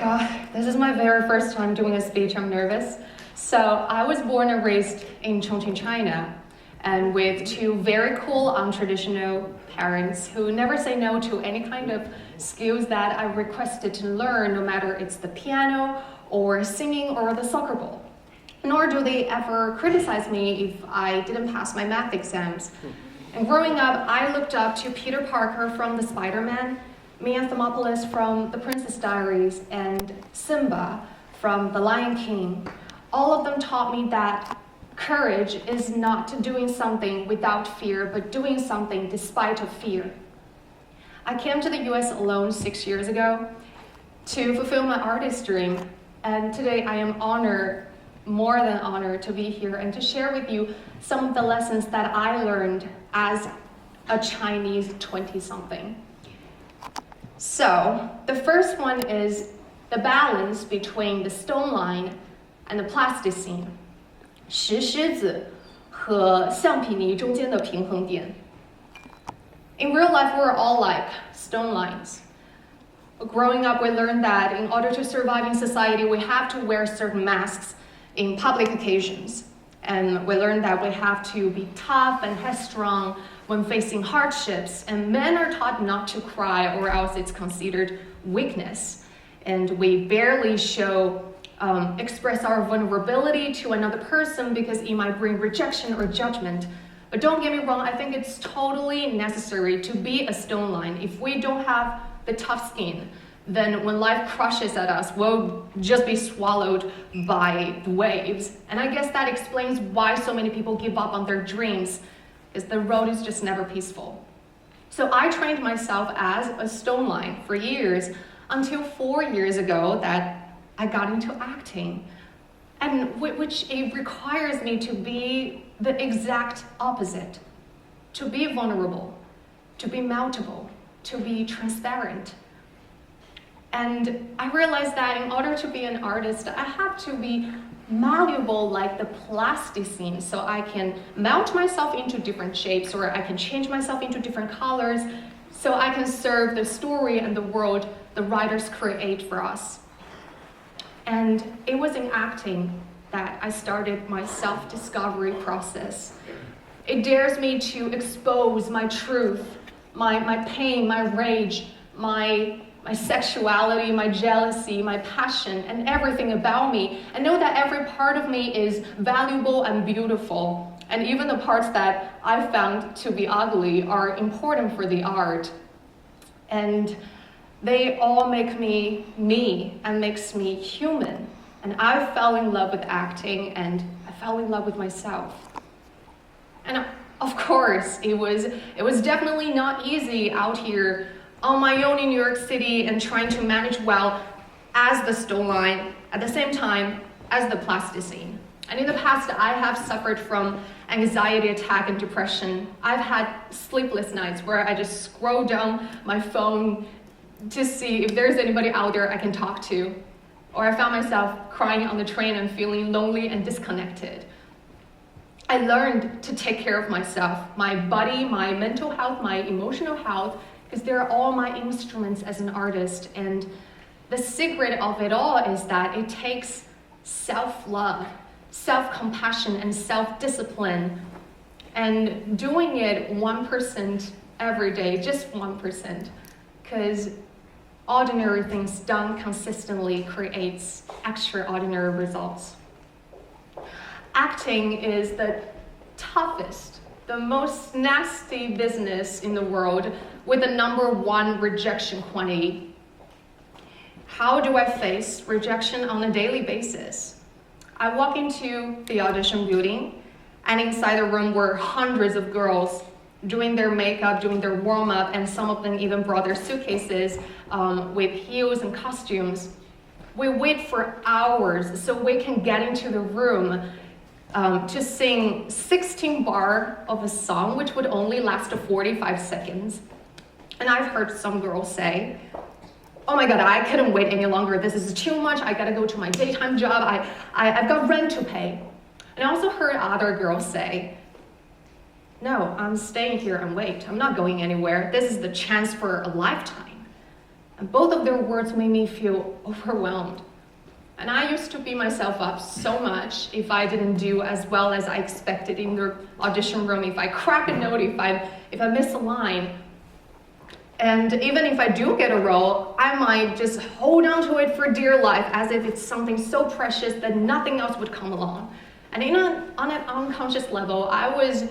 God, this is my very first time doing a speech. I'm nervous. So I was born and raised in Chongqing, China, and with two very cool, untraditional parents who never say no to any kind of skills that I requested to learn, no matter it's the piano or singing or the soccer ball. Nor do they ever criticize me if I didn't pass my math exams. And growing up, I looked up to Peter Parker from the Spider-Man, Mia Thermopolis from The Princess Diaries, and Simba from The Lion King. All of them taught me that courage is not doing something without fear, but doing something despite of fear. I came to the US alone 6 years ago to fulfill my artist dream, and today I am honored, more than honored, to be here and to share with you some of the lessons that I learned as a Chinese 20-something. So, the first one is the balance between the stone line and the plasticine. 石狮子和橡皮泥中间的平衡点. In real life, we're all like stone lines. Growing up, we learned that in order to survive in society, we have to wear certain masks in public occasions. And we learned that we have to be tough and headstrong when facing hardships. And men are taught not to cry, or else it's considered weakness. And we barely express our vulnerability to another person because it might bring rejection or judgment. But don't get me wrong, I think it's totally necessary to be a stone line. If we don't have the tough skin, then when life crushes at us, we'll just be swallowed by the waves. And I guess that explains why so many people give up on their dreams, because the road is just never peaceful. So I trained myself as a stone line for years, until 4 years ago that I got into acting, and which it requires me to be the exact opposite, to be vulnerable, to be malleable, to be transparent. And I realized that in order to be an artist, I have to be malleable like the plasticine, so I can melt myself into different shapes, or I can change myself into different colors, so I can serve the story and the world the writers create for us. And it was in acting that I started my self-discovery process. It dares me to expose my truth, my pain, my rage, my sexuality, my jealousy, my passion, and everything about me, and know that every part of me is valuable and beautiful. And even the parts that I found to be ugly are important for the art. And they all make me me and makes me human. And I fell in love with acting, and I fell in love with myself. And of course, it was definitely not easy out here on my own in New York City and trying to manage well as the stone line, at the same time as the plasticine. And in the past, I have suffered from anxiety attack and depression. I've had sleepless nights where I just scroll down my phone to see if there's anybody out there I can talk to. Or I found myself crying on the train and feeling lonely and disconnected. I learned to take care of myself, my body, my mental health, my emotional health, because they're all my instruments as an artist. And the secret of it all is that it takes self-love, self-compassion, and self-discipline. And doing it 1% every day, just 1%, because ordinary things done consistently creates extraordinary results. Acting is the toughest, the most nasty business in the world, with the #1 rejection quantity. How do I face rejection on a daily basis? I walk into the audition building, and inside the room were hundreds of girls doing their makeup, doing their warm-up, and some of them even brought their suitcases with heels and costumes. We wait for hours so we can get into the room to sing 16 bars of a song, which would only last 45 seconds. And I've heard some girls say, "Oh my God, I couldn't wait any longer. This is too much. I gotta go to my daytime job. I've got rent to pay." And I also heard other girls say, "No, I'm staying here and wait. I'm not going anywhere. This is the chance for a lifetime." And both of their words made me feel overwhelmed. And I used to beat myself up so much if I didn't do as well as I expected in the audition room, if I crack a note, if I miss a line. And even if I do get a role, I might just hold on to it for dear life as if it's something so precious that nothing else would come along. And on an unconscious level, I was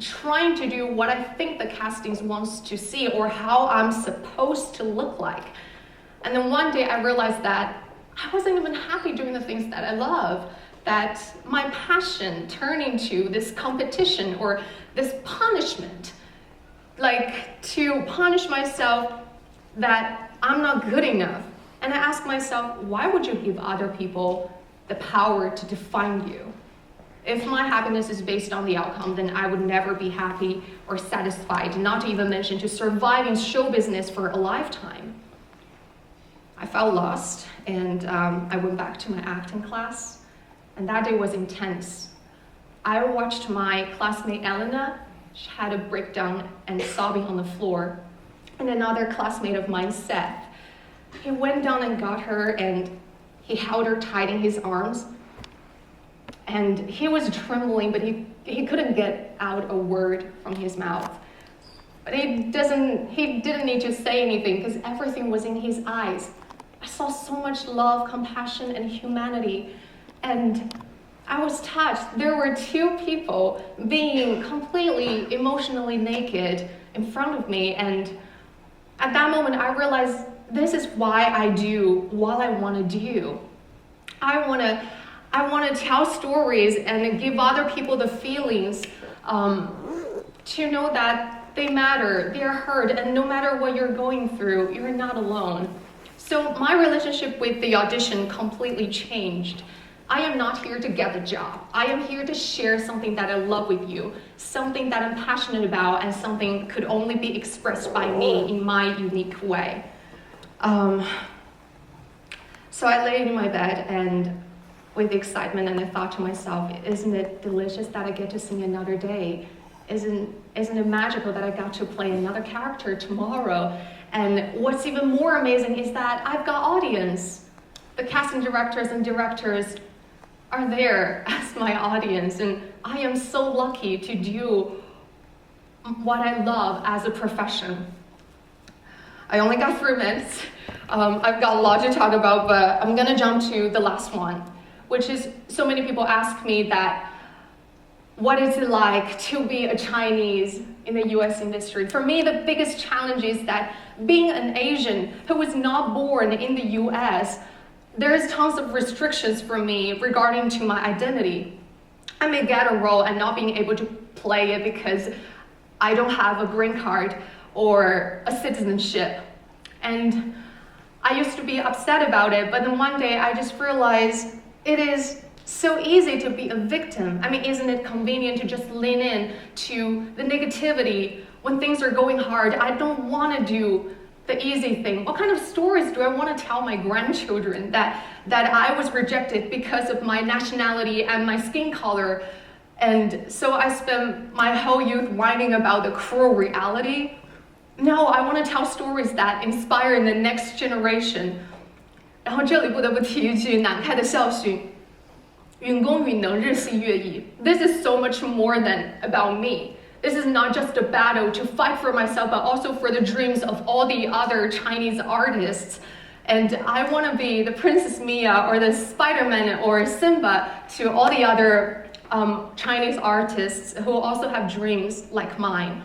trying to do what I think the castings wants to see or how I'm supposed to look like. And then one day I realized that I wasn't even happy doing the things that I love, that my passion turned into this competition or this punishment, like to punish myself that I'm not good enough. And I asked myself, why would you give other people the power to define you? If my happiness is based on the outcome, then I would never be happy or satisfied, not to even mention to survive in show business for a lifetime. I felt lost, and I went back to my acting class, and that day was intense. I watched my classmate Elena. She had a breakdown and sobbing on the floor. And another classmate of mine, Seth, he went down and got her, and he held her tight in his arms. And he was trembling, but he couldn't get out a word from his mouth. But he didn't need to say anything because everything was in his eyes. I saw so much love, compassion, and humanity. And I was touched. There were two people being completely emotionally naked in front of me. And at that moment, I realized this is why I do what I want to do. I want to tell stories and give other people the feelings to know that they matter, they're heard, and no matter what you're going through, you're not alone. So my relationship with the audition completely changed. I am not here to get the job. I am here to share something that I love with you, something that I'm passionate about, and something could only be expressed by me in my unique way. So I lay in my bed and with excitement, and I thought to myself, isn't it delicious that I get to sing another day? Isn't it magical that I got to play another character tomorrow? And what's even more amazing is that I've got audience. The casting directors and directors are there as my audience, and I am so lucky to do what I love as a profession. I only got 3 minutes. I've got a lot to talk about, but I'm gonna jump to the last one, which is so many people ask me that, what is it like to be a Chinese in the US industry? For me, the biggest challenge is that being an Asian who was not born in the US, there's tons of restrictions for me regarding to my identity. I may get a role and not being able to play it because I don't have a green card or a citizenship. And I used to be upset about it, but then one day I just realized it is so easy to be a victim. I mean, isn't it convenient to just lean in to the negativity when things are going hard? I don't want to do the easy thing. What kind of stories do I want to tell my grandchildren that I was rejected because of my nationality and my skin color? And so I spent my whole youth whining about the cruel reality. No, I want to tell stories that inspire the next generation. 然后这里不得不提一句南开的校训，允公允能，日新月异. This is so much more than about me. This is not just a battle to fight for myself, but also for the dreams of all the other Chinese artists. And I want to be the Princess Mia or the Spider-Man or Simba to all the other Chinese artists who also have dreams like mine.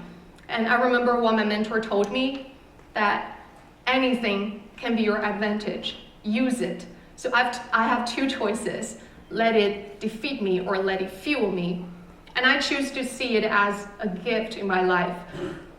And I remember what my mentor told me, that anything can be your advantage. Use it. So I have 2 choices. Let it defeat me or let it fuel me. And I choose to see it as a gift in my life.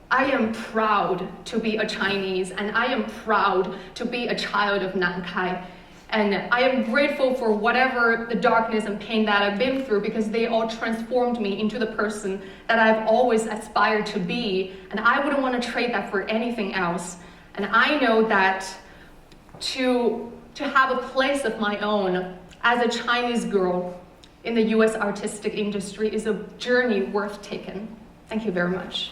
I am proud to be a Chinese, and I am proud to be a child of Nankai. And I am grateful for whatever the darkness and pain that I've been through, because they all transformed me into the person that I've always aspired to be. And I wouldn't want to trade that for anything else. And I know that to have a place of my own as a Chinese girl in the US artistic industry is a journey worth taking. Thank you very much.